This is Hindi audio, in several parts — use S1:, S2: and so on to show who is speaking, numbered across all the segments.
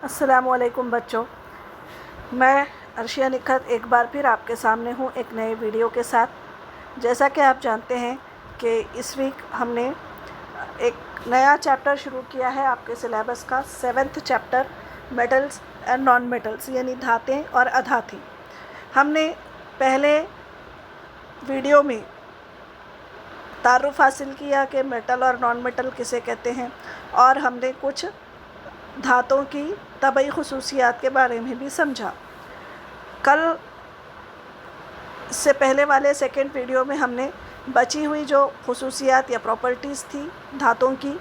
S1: अस्सलामुअलैकुम बच्चों, मैं अर्शिया निखत एक बार फिर आपके सामने हूँ एक नए वीडियो के साथ। जैसा कि आप जानते हैं कि इस वीक हमने एक नया चैप्टर शुरू किया है आपके सिलेबस का, 7th chapter metals and non metals यानी धातें और अधातें। हमने पहले वीडियो में तारुफ हासिल किया कि मेटल और नॉन मेटल किसे कहते हैं, और हमने कुछ धातों की तबई खुसूसियात के बारे में भी समझा। कल से पहले वाले सेकेंड वीडियो में हमने बची हुई जो खुसूसियात या प्रॉपर्टीज़ थी धातों की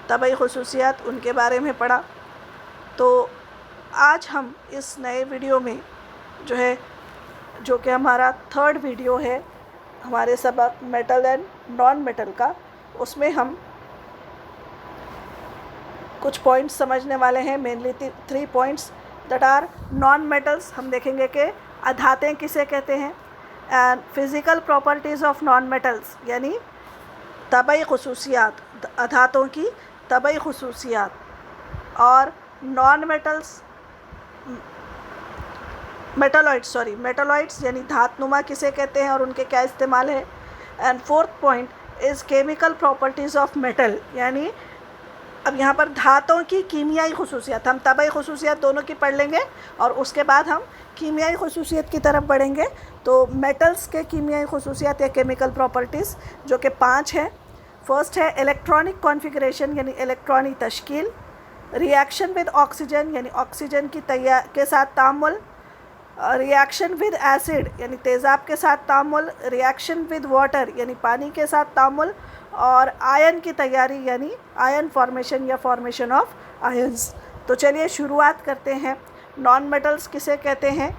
S1: तबई खुसूसियात, उनके बारे में पढ़ा। तो आज हम इस नए वीडियो में जो कि हमारा 3rd वीडियो है हमारे सबक मेटल एंड नॉन मेटल का, उसमें हम कुछ पॉइंट्स समझने वाले हैं। Mainly 3 points that are non metals. हम देखेंगे कि अधातें किसे कहते हैं, and physical properties of non metals यानी तबई खुसूसियात, अधातों की तबई खुसूसियात, और नॉन मेटल्स मेटलॉइड्स यानी धातनुमा किसे कहते हैं और उनके क्या इस्तेमाल है। And 4th point is chemical properties of metal, यानी अब यहाँ पर धातों की कीमियाई खुसूसियात, हम तबई खुसूसियात दोनों की पढ़ लेंगे और उसके बाद हम कीमियाई खुसूसियत की तरफ बढ़ेंगे। तो मेटल्स के कीमियाई खुसूसियात या केमिकल प्रॉपर्टीज़ जो कि 5 हैं। फर्स्ट है इलेक्ट्रॉनिक कॉन्फ़िगरेशन यानी इलेक्ट्रॉनी तश्कील, रिएक्शन विद ऑक्सीजन यानी ऑक्सीजन के साथ तामुल, रिएक्शन विद एसिड यानी तेज़ाब के साथ तामुल, रिएक्शन विद वाटर यानी पानी के साथ तामुल, और आयन की तैयारी यानी आयन फॉर्मेशन या फॉर्मेशन ऑफ आयन्स। तो चलिए शुरुआत करते हैं। नॉन मेटल्स किसे कहते हैं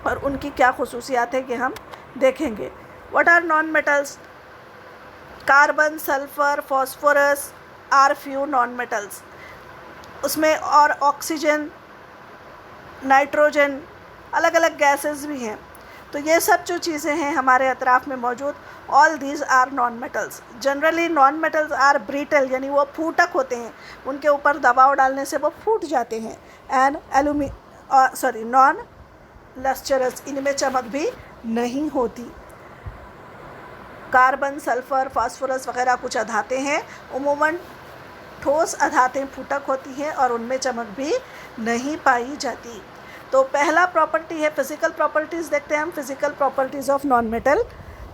S1: और उनकी क्या खुसूसियात है ये हम देखेंगे। What are non metals? Carbon, sulphur, phosphorus are few non metals. उसमें और ऑक्सीजन, नाइट्रोजन, अलग अलग गैसेस भी हैं। तो ये सब जो चीज़ें हैं हमारे अतराफ़ में मौजूद, all these are non metals. Generally non metals are brittle यानी वो फूटक होते हैं, उनके ऊपर दबाव डालने से वो फूट जाते हैं। एंड नॉन लस्चरस, इनमें चमक भी नहीं होती। कार्बन, सल्फ़र, फास्फोरस वगैरह कुछ अधातें हैं, उमूमन ठोस अधातें फूटक होती हैं और उनमें चमक भी नहीं पाई जाती। तो पहला प्रॉपर्टी है फिज़िकल प्रॉपर्टीज़। देखते हैं हम physical properties of non metal.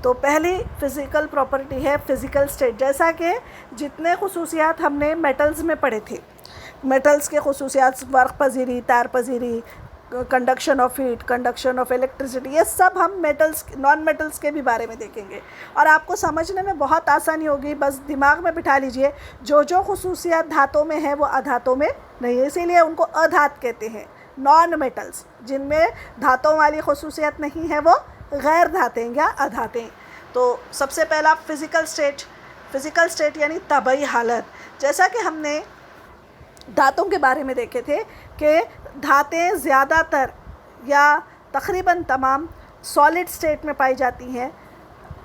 S1: तो पहली फिज़िकल प्रॉपर्टी है फिज़िकल स्टेट। जैसा कि जितने खुसूसियात हमने मेटल्स में पढ़े थे, मेटल्स के खुसूसियात वर्क पजीरी, तार पजीरी, conduction of heat, conduction of electricity, ये सब हम नॉन मेटल्स के भी बारे में देखेंगे और आपको समझने में बहुत आसानी होगी। बस दिमाग में बिठा लीजिए जो खुसूसियात धातों में है वो अधातों में नहीं है, इसीलिए उनको अधात कहते हैं। नॉन मेटल्स जिनमें धातों वाली खुसूसियत नहीं है वो गैर धातें या अधातें। तो सबसे पहला फिज़िकल स्टेट यानी तबई हालत। जैसा कि हमने धातों के बारे में देखे थे कि धातें ज़्यादातर या तकरीबन तमाम सॉलिड स्टेट में पाई जाती हैं,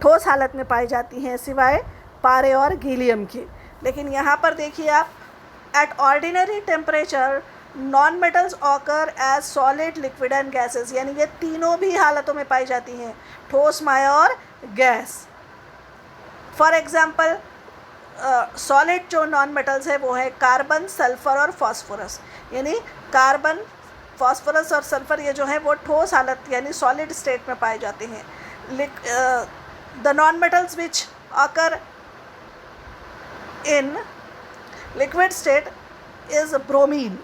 S1: ठोस हालत में पाई जाती हैं, सिवाय पारे और गीलियम के। लेकिन यहाँ पर देखिए आप, at ordinary temperature non metals occur as solid, liquid and gases, यानी ये तीनों भी हालतों में पाई जाती हैं, ठोस, माया और गैस। फॉर एग्ज़ाम्पल सॉलिड जो नॉन मेटल्स है वो है कार्बन, सल्फ़र और फॉस्फोरस। यानी कार्बन, फॉस्फोरस और सल्फ़र ये जो है वो ठोस हालत यानी सॉलिड स्टेट में पाए जाते हैं। The non metals which occur in liquid state is bromine,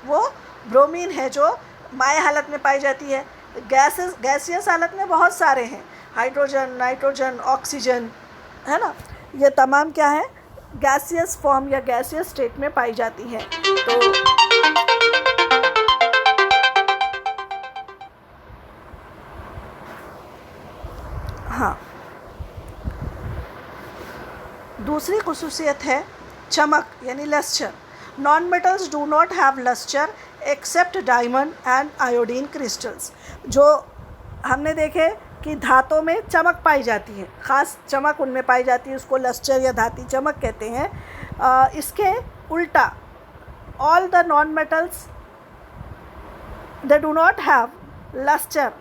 S1: वो ब्रोमीन है जो माय हालत में पाई जाती है। गैसियस हालत में बहुत सारे हैं, हाइड्रोजन, नाइट्रोजन, ऑक्सीजन, है ना, ये तमाम क्या है, गैसियस फॉर्म या गैसियस स्टेट में पाई जाती हैं। तो हाँ, दूसरी खुसूसियत है चमक यानी lustre. Non metals do not have lustre except diamond and iodine crystals. जो हमने देखे कि धातों में चमक पाई जाती है, ख़ास चमक उनमें पाई जाती है, उसको लस्चर या धाती चमक कहते हैं। इसके उल्टा all the non metals they do not have lustre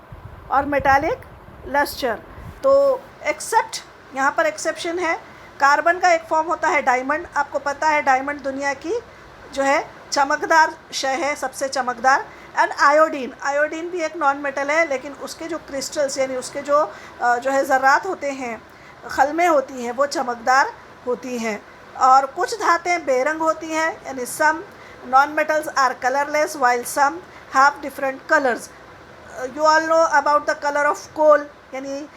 S1: और मेटालिक लस्टर। तो एक्सेप्ट, यहाँ पर एक्सेप्शन है, कार्बन का एक फॉर्म होता है डायमंड। आपको पता है डायमंड दुनिया की जो है चमकदार शय है, सबसे चमकदार। एंड आयोडीन, आयोडीन भी एक नॉन मेटल है, लेकिन उसके जो क्रिस्टल्स यानी उसके जो है ज़र्रात होते हैं, खलमें होती हैं, वो चमकदार होती हैं। और कुछ धातें बेरंग होती हैं, यानी some non metals are colourless while some have different colours. You all know about the colour of coal, यानी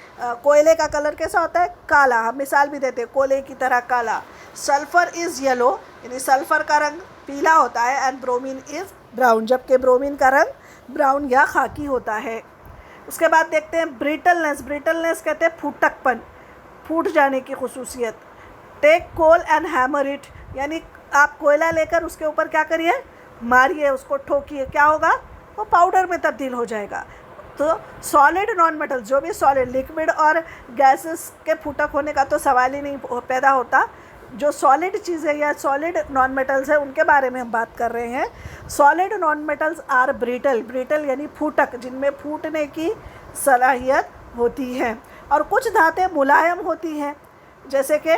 S1: कोयले का कलर कैसा होता है? काला। हम मिसाल भी देते हैं कोयले की तरह काला। सल्फ़र इज़ येलो, यानी सल्फ़र का रंग पीला होता है। एंड ब्रोमीन इज़ ब्राउन, जबकि ब्रोमीन का रंग ब्राउन या खाकी होता है। उसके बाद देखते हैं ब्रिटलनेस। ब्रिटलनेस कहते हैं फूटकपन, फूट जाने की खसूसियत। Take coal and hammer it, यानी आप कोयला लेकर उसके ऊपर क्या करिए? मारिए, उसको ठोकिए, क्या होगा? वो पाउडर में तब्दील हो जाएगा। तो सॉलिड नॉन मेटल, जो भी सॉलिड, लिक्विड और गैसेस के फूटक होने का तो सवाल ही नहीं पैदा होता। जो सॉलिड चीज़ें या सॉलिड नॉन मेटल्स है उनके बारे में हम बात कर रहे हैं। Solid non metals are brittle, brittle यानी फूटक, जिनमें फूटने की सलाहियत होती है। और कुछ धातें मुलायम होती हैं, जैसे कि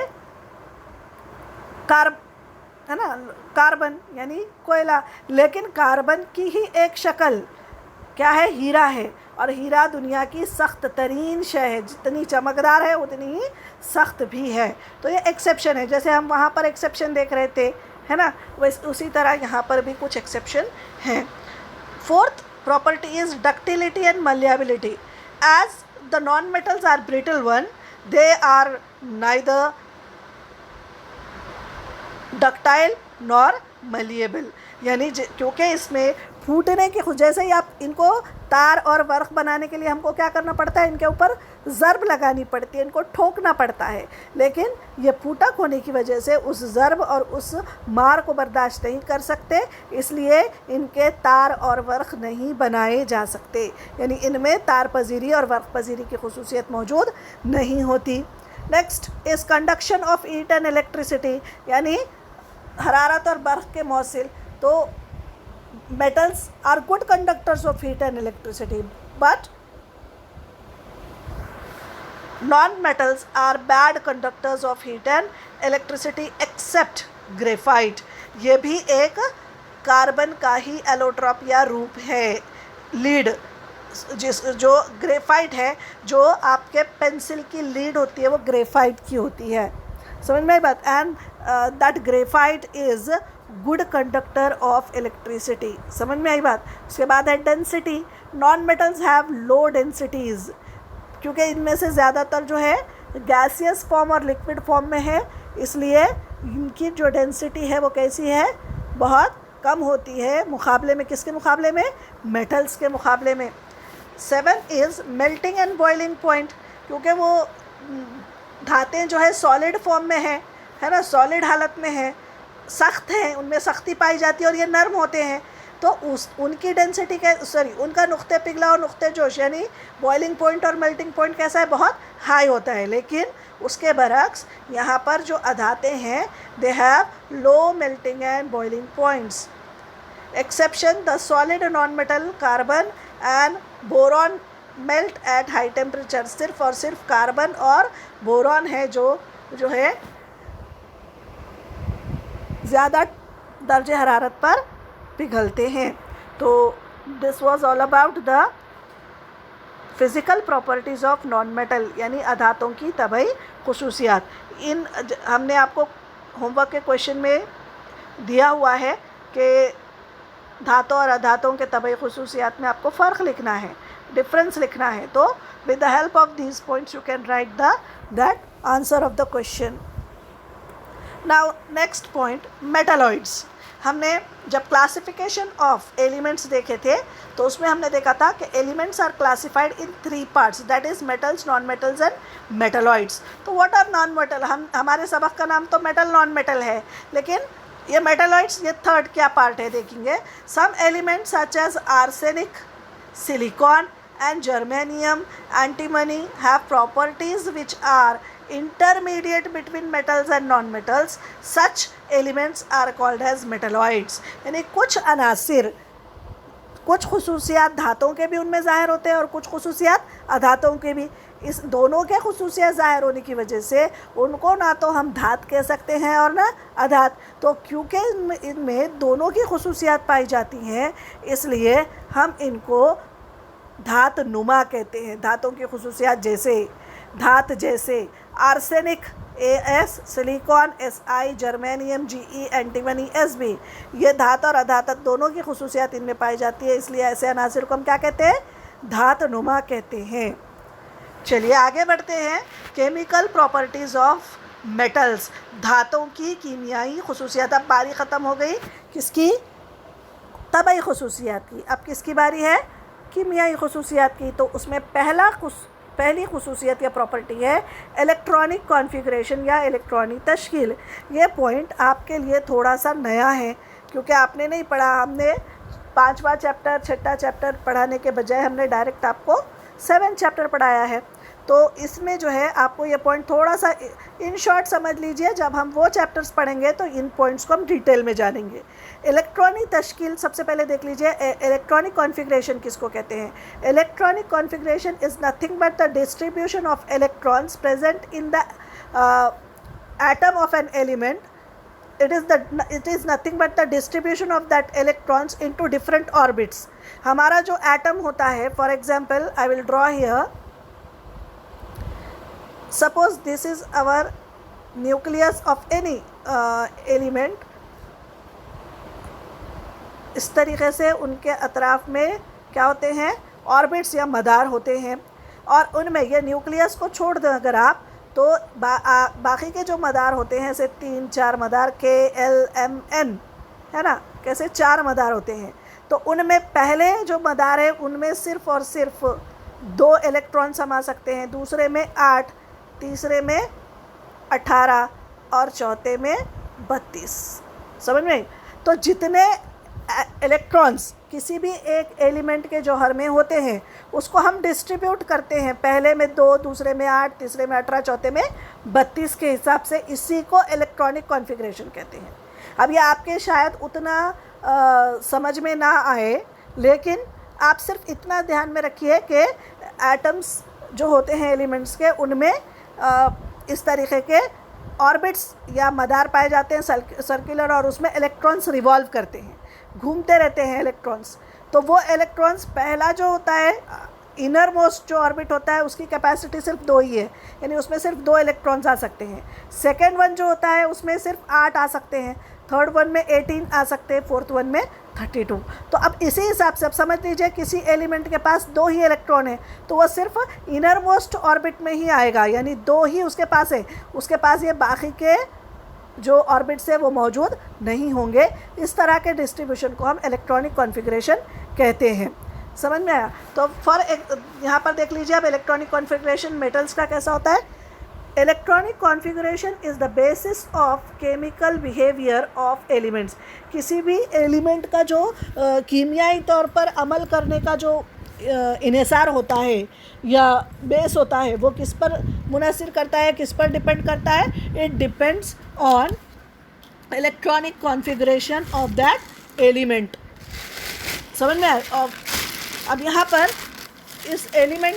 S1: है ना, कार्बन यानी कोयला। लेकिन कार्बन की ही एक शक्ल क्या है? हीरा है। और हीरा दुनिया की सख्त तरीन शय है, जितनी चमकदार है उतनी ही सख्त भी है। तो ये एक्सेप्शन है, जैसे हम वहाँ पर एक्सेप्शन देख रहे थे, है ना, वैसे उसी तरह यहाँ पर भी कुछ एक्सेप्शन हैं। Fourth property is ductility and malleability. As the non metals are brittle one, they are neither ductile nor malleable, यानी क्योंकि इसमें फूटने की, जैसे ही आप इनको तार और वर्क बनाने के लिए हमको क्या करना पड़ता है? इनके ऊपर ज़र्ब लगानी पड़ती है, इनको ठोकना पड़ता है। लेकिन ये फूटक होने की वजह से उस ज़र्ब और उस मार को बर्दाश्त नहीं कर सकते, इसलिए इनके तार और वर्क नहीं बनाए जा सकते, यानी इनमें तार पजीरी और वर्क पजीरी की खसूसियत मौजूद नहीं होती। Next is conduction of heat and electricity, यानी हरारत और बर्फ़ के मौसिल। तो metals are good conductors of heat and electricity, but non-metals are bad conductors of heat and electricity except graphite। ये भी एक कार्बन का ही एलोट्रॉप या रूप है, लीड, जो ग्रेफाइट है, जो आपके पेंसिल की लीड होती है वो ग्रेफाइट की होती है। समझ में आई बात? And that graphite is good conductor of electricity. समझ में आई बात? उसके बाद है density. Non metals have low densities, क्योंकि इनमें से ज़्यादातर जो है गैसियस फॉर्म और लिक्विड फॉर्म में है, इसलिए इनकी जो डेंसिटी है वो कैसी है? बहुत कम होती है। मुकाबले में किसके मुकाबले में? मेटल्स के मुकाबले में। 7 is melting and boiling point, क्योंकि वो धातें जो है सॉलिड फॉर्म में है ना, सॉलिड हालत में है, सख्त हैं, उनमें सख्ती पाई जाती है और ये नर्म होते हैं, तो उनकी डेंसिटी उनका नुक्ते पिघला और नुक्ते जोश यानी बॉइलिंग पॉइंट और मेल्टिंग पॉइंट कैसा है? बहुत हाई होता है। लेकिन उसके बरक्स यहाँ पर जो धातें हैं, they have low melting and boiling points. Exception the solid non metal carbon and boron melt at high temperature. सिर्फ और सिर्फ कार्बन और बोरॉन है जो है ज़्यादा दर्जे हरारत पर पिघलते हैं। तो this was all about the physical properties of non metal, यानी अधातों की तबई खुसूसियात। हमने आपको होमवर्क के क्वेश्चन में दिया हुआ है कि धातों और अधातों के तबई खुसूसियात में आपको फ़र्क लिखना है, डिफरेंस लिखना है। तो with the help of these points you can write that answer of the question. Now next point, metalloids. हमने जब क्लासिफिकेशन ऑफ एलिमेंट्स देखे थे तो उसमें हमने देखा था कि elements are classified in 3 parts, that is metals, non metals and metalloids. तो व्हाट आर नॉन मेटल? हमारे सबक का नाम तो मेटल नॉन मेटल है, लेकिन ये मेटालॉइड्स, ये थर्ड क्या पार्ट है देखेंगे। Some elements such as arsenic, silicon and germanium, antimony have properties which are intermediate between metals and non-metals. Such elements are called as metalloids। यानी कुछ अनासिर, कुछ खुसूसियात धातुओं के भी उनमें ज़ाहिर होते हैं और कुछ खुसूसियात अधातुओं के भी। इस दोनों के खुसूसियात ज़ाहिर होने की वजह से उनको ना तो हम धात कह सकते हैं और ना अधात। तो क्योंकि इनमें दोनों की खुसूसियात पाई जाती हैं, इसलिए हम इनको धात नुमा कहते हैं। धातों की खुसूसियात जैसे धात जैसे arsenic AS, silicon SI, germanium GE, antimony SB, ये धात और अधात दोनों की खुसूसियात इनमें पाई जाती है, इसलिए ऐसे अनासिर को हम क्या कहते हैं? धात नुमा कहते हैं। चलिए आगे बढ़ते हैं। केमिकल प्रॉपर्टीज़ ऑफ मेटल्स, धातों की कीमियाई खुसूसियात। अब बारी ख़त्म हो गई किसकी? तबई खुसूसियात की। अब किसकी बारी है? कीमियाई खुसूसियात की। तो उसमें पहली खुसूसियत या प्रॉपर्टी है इलेक्ट्रॉनिक कॉन्फ़िगरेशन या इलेक्ट्रॉनिक तश्कील। ये पॉइंट आपके लिए थोड़ा सा नया है क्योंकि आपने नहीं पढ़ा। हमने 5वां चैप्टर 6ठा चैप्टर पढ़ाने के बजाय हमने डायरेक्ट आपको 7 चैप्टर पढ़ाया है। तो इसमें जो है आपको ये पॉइंट थोड़ा सा इन शॉर्ट समझ लीजिए। जब हम वो चैप्टर्स पढ़ेंगे तो इन पॉइंट्स को हम डिटेल में जानेंगे। इलेक्ट्रॉनिक तश्कील सबसे पहले देख लीजिए। इलेक्ट्रॉनिक कॉन्फ़िगरेशन किसको कहते हैं? Electronic configuration is nothing but the distribution of electrons present in the atom of an element. it is nothing but the distribution of that electrons into different orbits. हमारा जो एटम होता है, for example I will draw here, suppose this is our nucleus of any element. इस तरीके से उनके अतराफ में क्या होते हैं? ऑर्बिट्स या मदार होते हैं, और उनमें ये न्यूक्लियस को छोड़ दें अगर आप, तो बाकी के जो मदार होते हैं, जैसे 3-4 मदार K L M N है ना, कैसे 4 मदार होते हैं। तो उनमें पहले जो मदार है उनमें सिर्फ़ और सिर्फ 2 इलेक्ट्रॉन समा सकते हैं, दूसरे में 8, तीसरे में 18 और चौथे में 32। समझ में? तो जितने इलेक्ट्रॉन्स किसी भी एक एलिमेंट के जौहर में होते हैं उसको हम डिस्ट्रीब्यूट करते हैं, पहले में 2, दूसरे में 8, तीसरे में 18, चौथे में 32 के हिसाब से। इसी को इलेक्ट्रॉनिक कॉन्फ़िगरेशन कहते हैं। अब ये आपके शायद उतना समझ में ना आए, लेकिन आप सिर्फ इतना ध्यान में रखिए कि एटम्स जो होते हैं एलिमेंट्स के, उनमें इस तरीके के ऑर्बिट्स या मदार पाए जाते हैं सर्कुलर, और उसमें इलेक्ट्रॉन्स रिवॉल्व करते हैं, घूमते रहते हैं इलेक्ट्रॉन्स। तो वो इलेक्ट्रॉन्स, पहला जो होता है इनर मोस्ट जो ऑर्बिट होता है, उसकी कैपेसिटी सिर्फ 2 ही है, यानी उसमें सिर्फ 2 इलेक्ट्रॉन्स आ सकते हैं। सेकेंड वन जो होता है उसमें सिर्फ 8 आ सकते हैं, थर्ड वन में 18 आ सकते हैं, फोर्थ वन में 32। तो अब इसी हिसाब से अब समझ लीजिए किसी एलिमेंट के पास 2 ही इलेक्ट्रॉन है तो वह सिर्फ इनर मोस्ट ऑर्बिट में ही आएगा, यानी 2 ही उसके पास है, उसके पास ये बाकी के जो ऑर्बिट्स है वो मौजूद नहीं होंगे। इस तरह के डिस्ट्रीब्यूशन को हम इलेक्ट्रॉनिक कॉन्फ़िगरेशन कहते हैं। समझ में आया? तो यहाँ पर देख लीजिए अब इलेक्ट्रॉनिक कॉन्फ़िगरेशन मेटल्स का कैसा होता है। Electronic configuration is the basis of chemical behaviour of elements. किसी भी एलिमेंट का जो कीमियाई तौर पर अमल करने का जो इन्हिसार होता है या बेस होता है, वो किस पर मुनहसिर करता है, किस पर डिपेंड करता है? It depends on electronic configuration of that element. समझ में आया? अब यहाँ पर इस एलिमेंट,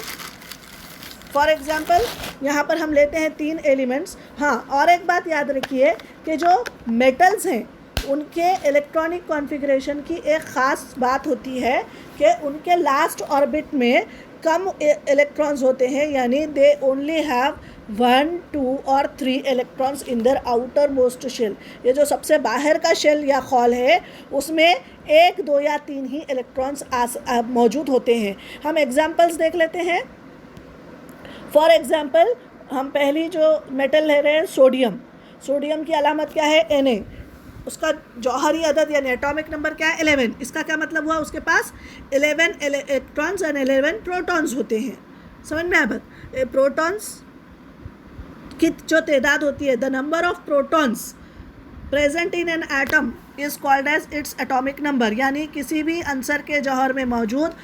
S1: फॉर एग्ज़ाम्पल यहाँ पर हम लेते हैं 3 एलिमेंट्स। हाँ, और एक बात याद रखिए कि जो मेटल्स हैं उनके इलेक्ट्रॉनिक कॉन्फ़िगरेशन की एक ख़ास बात होती है कि उनके लास्ट ऑर्बिट में कम इलेक्ट्रॉन्स होते हैं, यानी दे ओनली हैव 1, 2 और 3 electrons in their outermost shell. ये जो सबसे बाहर का शेल या खौल है उसमें 1, 2 या 3 ही इलेक्ट्रॉन्स मौजूद होते हैं। हम एग्जांपल्स देख लेते हैं। फॉर एग्ज़ाम्पल हम पहली जो मेटल ले रहे हैं सोडियम। सोडियम की अलामत क्या है? Na। उसका जौहरी अदद यानी एटॉमिक नंबर क्या है? 11। इसका क्या मतलब हुआ? उसके पास 11 इलेक्ट्रॉन्स एंड 11 प्रोटॉन्स होते हैं। समझ में आया बात? प्रोटॉन्स की जो तादाद होती है, the number of protons present in an atom is called as its atomic number, यानी किसी भी अंसर के जौहर में मौजूद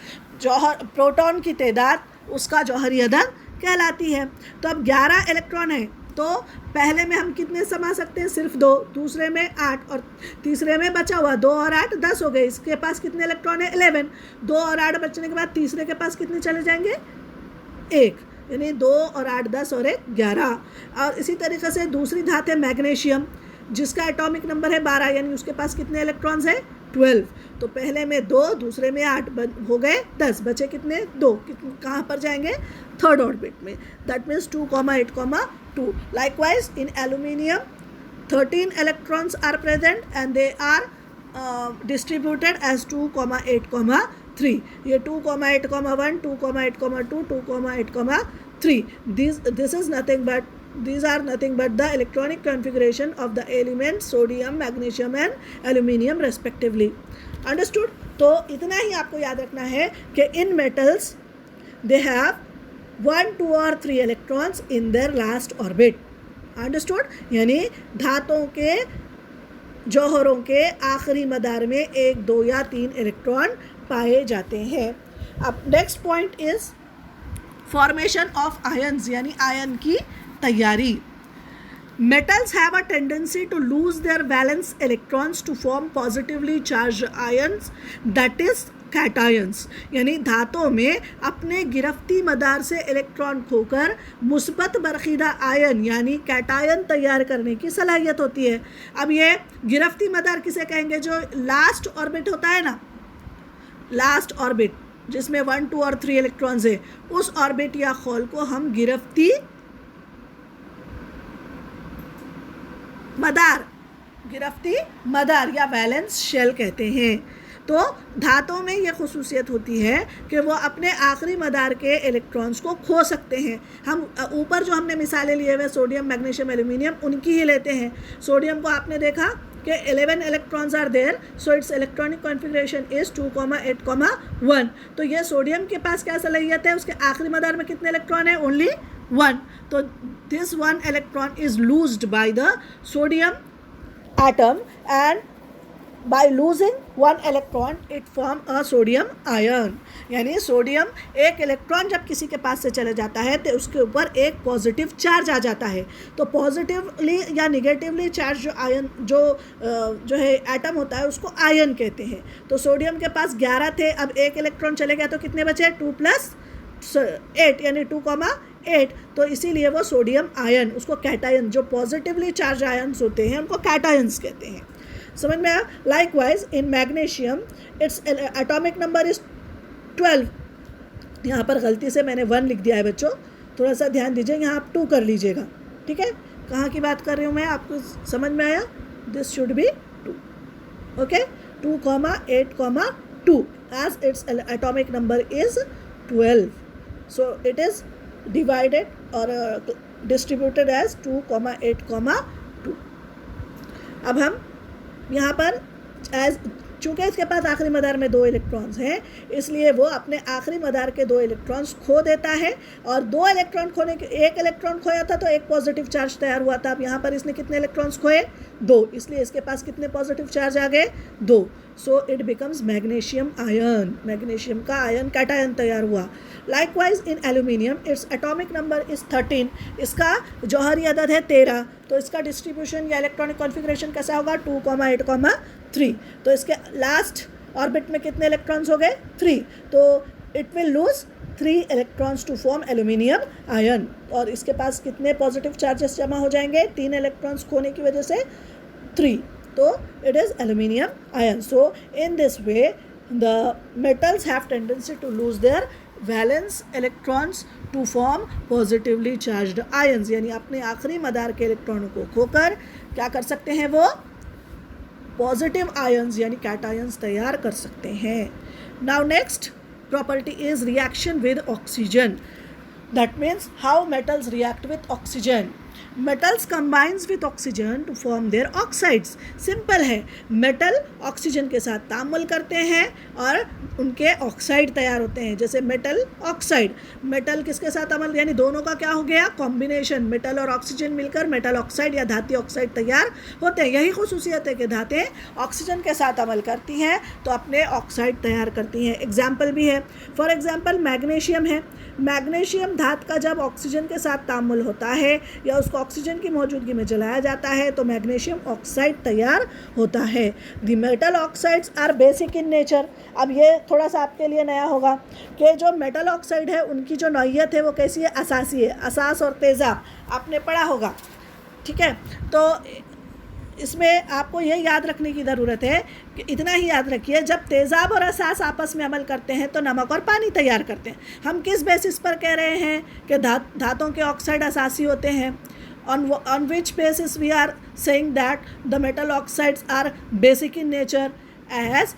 S1: प्रोटॉन की तादाद उसका जौहरी अदद कहलाती है। तो अब 11 इलेक्ट्रॉन है तो पहले में हम कितने समा सकते हैं? सिर्फ 2, दूसरे में 8 और तीसरे में बचा हुआ 2 और 8 10 हो गए। इसके पास कितने इलेक्ट्रॉन है? 11। 2 और 8 बचने के बाद तीसरे के पास कितने चले जाएंगे? 1, यानी 2 और 8 10 और 1 11। और इसी तरीके से दूसरी धात है मैग्नीशियम, जिसका एटॉमिक नंबर है 12, यानी उसके पास कितने इलेक्ट्रॉन्स हैं? 12। तो पहले में 2, दूसरे में 8 हो गए 10, बचे कितने? 2। कहाँ पर जाएंगे? थर्ड ऑर्बिट में। That means 2, 8, 2। Likewise in aluminium 13 electrons are present and they are distributed as 2, 8, 3. ये 2, 8, 1, 2, 8, 2, 2, 8, 3. This is nothing but these are nothing but the electronic configuration of the elements sodium, magnesium and aluminium respectively. Understood? तो इतना ही आपको याद रखना है कि in metals they have 1, 2 or 3 electrons in their last orbit. Understood? यानी धातुओं के जौहरों के आखिरी मदार में 1, 2 या 3 इलेक्ट्रॉन पाए जाते हैं। अब next point is formation of ions, यानी आयन की तैयारी। Metals have a tendency to lose their valence electrons to form positively charge ions, that is cations. यानी धातुओं में अपने गिरफ्ती मदार से इलेक्ट्रॉन खोकर मुस्बत बरखीदा आयन यानी कैटायन तैयार करने की सलाहियत होती है। अब ये गिरफ्ती मदार किसे कहेंगे? जो लास्ट ऑर्बिट होता है ना, लास्ट ऑर्बिट जिसमें 1, 2 और 3 इलेक्ट्रॉन्स है, उस ऑर्बिट या खोल को हम गिरफ्ती मदार या वैलेंस शेल कहते हैं। तो धातुओं में ये खुसूसियत होती है कि वो अपने आखिरी मदार के इलेक्ट्रॉन्स को खो सकते हैं। हम ऊपर जो हमने मिसालें लिए हुए सोडियम, मैग्नीशियम, एल्यूमिनियम, उनकी ही लेते हैं। सोडियम को आपने देखा कि 11 electrons are there, so its electronic configuration is 2, 8, 1। तो ये सोडियम के पास क्या सलाहियत है? उसके आखिरी मदार में कितने इलेक्ट्रॉन है? ओनली 1। तो this 1 electron is लूज्ड by the sodium atom and by losing 1 electron it form a sodium ion। यानी सोडियम एक इलेक्ट्रॉन जब किसी के पास से चले जाता है तो उसके ऊपर एक पॉजिटिव चार्ज आ जाता है। तो पॉजिटिवली या निगेटिवली चार्ज जो आयन जो है एटम होता है उसको आयन कहते हैं। तो सोडियम के पास 11 थे, अब एक इलेक्ट्रॉन चले गया तो कितने बचे? 2 + 8 यानी 2, 8। तो इसीलिए वो सोडियम आयन, उसको कैटायन, जो पॉजिटिवली चार्ज आयन्स होते हैं उनको कैटायंस कहते हैं। समझ में आया? Likewise in magnesium it's atomic number is 12। यहाँ पर गलती से मैंने 1 लिख दिया है बच्चों, थोड़ा सा ध्यान दीजिए, यहाँ आप 2 कर लीजिएगा, ठीक है? कहाँ की बात कर रही हूँ मैं, आपको समझ में आया? This should be 2, okay? 2, 8, 2 as its atomic number is 12, so it is divided or distributed as 2, 8, 2। अब हम यहाँ पर चूँकि इसके पास आखिरी मदार में 2 इलेक्ट्रॉन्स हैं, इसलिए वो अपने आखिरी मदार के 2 इलेक्ट्रॉन्स खो देता है। और 2 इलेक्ट्रॉन खोने के, 1 इलेक्ट्रॉन खोया था तो एक पॉजिटिव चार्ज तैयार हुआ था। अब यहाँ पर इसने कितने इलेक्ट्रॉन्स खोए? 2, इसलिए इसके पास कितने पॉजिटिव चार्ज आ गए? 2। So it becomes magnesium ion, magnesium का आयन कैटायन तैयार हुआ। Likewise in aluminium it's atomic number is 13, इसका जौहरी अदद है 13। तो इसका डिस्ट्रीब्यूशन या इलेक्ट्रॉनिक कॉन्फ़िगरेशन कैसा होगा? 2, 8, 3। तो इसके लास्ट ऑर्बिट में कितने इलेक्ट्रॉन्स हो गए? 3। तो it will lose 3 electrons to form aluminium ion. और इसके पास कितने पॉजिटिव चार्जेस जमा हो जाएंगे? 3 इलेक्ट्रॉन्स खोने की वजह से 3। तो it is aluminium ion. So in this way the metals have tendency to lose their valence electrons to form positively charged ions, यानी अपने आखिरी मदार के इलेक्ट्रॉनों को खोकर क्या कर सकते हैं? वो पॉजिटिव आयन्स यानी कैटायंस तैयार कर सकते हैं। Now next property is reaction with oxygen. That means how metals react with oxygen. Metals combines with oxygen to form their oxides. Simple है, मेटल ऑक्सीजन के साथ तामुल करते हैं और उनके ऑक्साइड तैयार होते हैं। जैसे मेटल ऑक्साइड, मेटल किसके साथ अमल, यानी दोनों का क्या हो गया? कॉम्बिनेशन, मेटल और ऑक्सीजन मिलकर मेटल ऑक्साइड या धाती ऑक्साइड तैयार होते हैं। यही खुसूसियत है कि धातें ऑक्सीजन के साथ अमल करती हैं तो अपने ऑक्साइड तैयार करती हैं। एग्जाम्पल भी है, फॉर एग्जाम्पल मैग्नीशियम है। मैग्नीशियम धात का जब ऑक्सीजन के साथ तामुल होता है या उसको ऑक्सीजन की मौजूदगी में जलाया जाता है तो मैग्नीशियम ऑक्साइड तैयार होता है। The metal oxides are basic in nature. अब ये थोड़ा सा आपके लिए नया होगा कि जो मेटल ऑक्साइड है उनकी जो नौइयत है वो कैसी है, असासी है। असास और तेज़ाब आपने पढ़ा होगा, ठीक है। तो इसमें आपको ये याद रखने की ज़रूरत है कि इतना ही याद रखिए, जब तेज़ाब और असास आपस में अमल करते हैं तो नमक और पानी तैयार करते हैं। हम किस बेसिस पर कह रहे हैं कि धातों के ऑक्साइड असासी होते हैं? on which basis we are saying that the metal oxides are basic in nature, as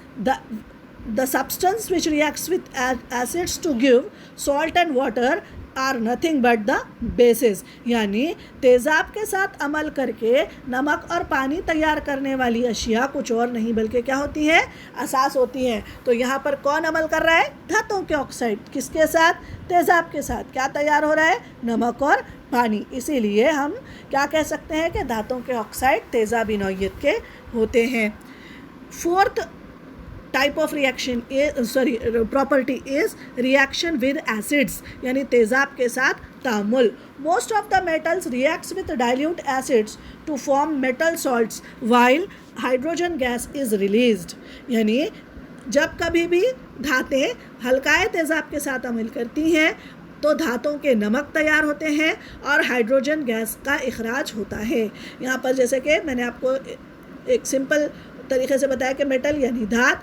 S1: the substance which reacts with acids to give salt and water are nothing but the bases. यानी तेज़ाब के साथ अमल करके नमक और पानी तैयार करने वाली अशिया कुछ और नहीं बल्कि क्या होती है, असास होती हैं। तो यहाँ पर कौन अमल कर रहा है? धातों के ऑक्साइड। किसके साथ? तेज़ाब के साथ। क्या तैयार हो रहा है? नमक और पानी। इसीलिए हम क्या कह सकते हैं कि धातों के ऑक्साइड तेज़ाबी नौइयत के होते हैं। Fourth type of reaction property is reaction with acids, यानी तेज़ाब के साथ तामुल। Most of the metals reacts with dilute acids to form metal salts while hydrogen gas is released. यानी जब कभी भी धातें हल्काए तेज़ाब के साथ अमल करती हैं तो धातों के नमक तैयार होते हैं और हाइड्रोजन गैस का इखराज होता है। यहाँ पर जैसे कि मैंने आपको एक सिंपल तरीके से बताया कि मेटल यानी धात,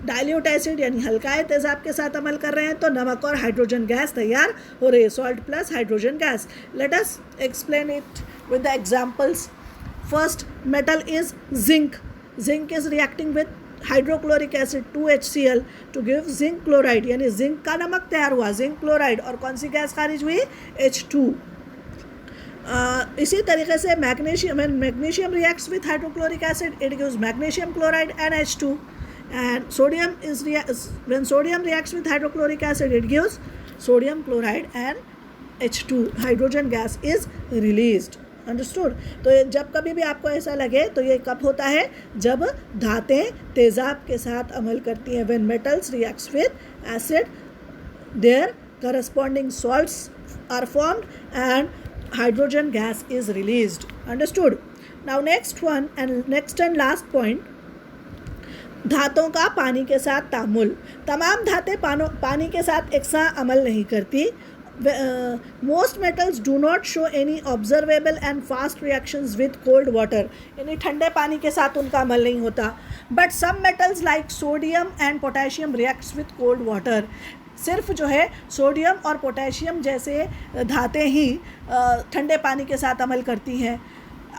S1: डाइल्यूट एसिड यानी हल्काए तेज़ाब के साथ अमल कर रहे हैं तो नमक और हाइड्रोजन गैस तैयार हो रही है, salt plus hydrogen gas. Let us explain it with the examples. First metal is zinc. Zinc is reacting with hydrochloric acid 2HCl to give zinc chloride, यानी जिंक का नमक तैयार हुआ, जिंक क्लोराइड, और कौन सी गैस खारिज हुई? H2। इसी तरीके से magnesium reacts with hydrochloric acid, it gives magnesium chloride and H2। and when sodium reacts with hydrochloric acid, it gives sodium chloride and H2, hydrogen gas is released। Understood. तो जब कभी भी आपको ऐसा लगे तो ये कब होता है? जब धातें तेज़ाब के साथ अमल करती हैं। when metals reacts with acid, their corresponding salts are formed and hydrogen gas is released। Understood? Now next and last point, धातों का पानी के साथ तामुल। तमाम धातें पानी के साथ एक साथ अमल नहीं करती। Most metals do not show any observable and fast reactions with cold water, यानी ठंडे पानी के साथ उनका अमल नहीं होता। But some metals like sodium and potassium reacts with cold water. सिर्फ जो है सोडियम और पोटेशियम जैसे धातें ही ठंडे पानी के साथ अमल करती हैं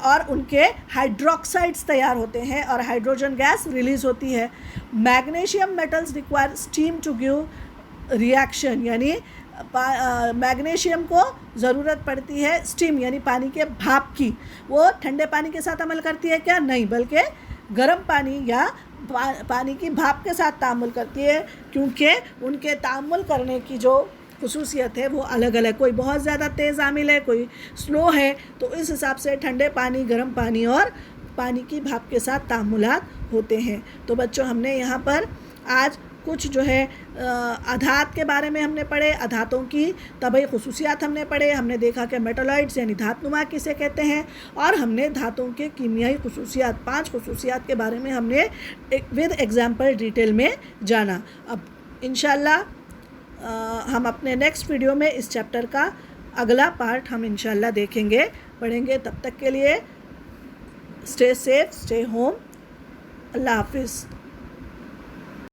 S1: और उनके हाइड्रोक्साइड्स तैयार होते हैं और हाइड्रोजन गैस रिलीज़ होती है। Magnesium metals require steam to give reaction, यानी मैग्नीशियम को ज़रूरत पड़ती है स्टीम यानी पानी के भाप की। वो ठंडे पानी के साथ अमल करती है क्या? नहीं, बल्कि गर्म पानी या पानी की भाप के साथ तामुल करती है, क्योंकि उनके तामुल करने की जो खुसूसियत है वो अलग अलग, कोई बहुत ज़्यादा तेज़ आमिल है, कोई स्लो है। तो इस हिसाब से ठंडे पानी, गर्म पानी और पानी की भाप के साथ तामुलात होते हैं। तो बच्चों, हमने यहाँ पर आज कुछ जो है अधात के बारे में हमने पढ़े, अधातों की तबई खुसूसियात हमने पढ़े। हमने देखा कि मेटलॉइड्स यानी धातनुमा किसे कहते हैं, और हमने धातों के कीमियाई खुसूसियात 5 खुसूसियात के बारे में हमने विद एग्जाम्पल डिटेल में जाना। अब इंशाल्लाह हम अपने नेक्स्ट वीडियो में इस चैप्टर का अगला पार्ट हम इंशाल्लाह देखेंगे, पढ़ेंगे। तब तक के लिए स्टे सेफ, स्टे होम। अल्लाह हाफिज़।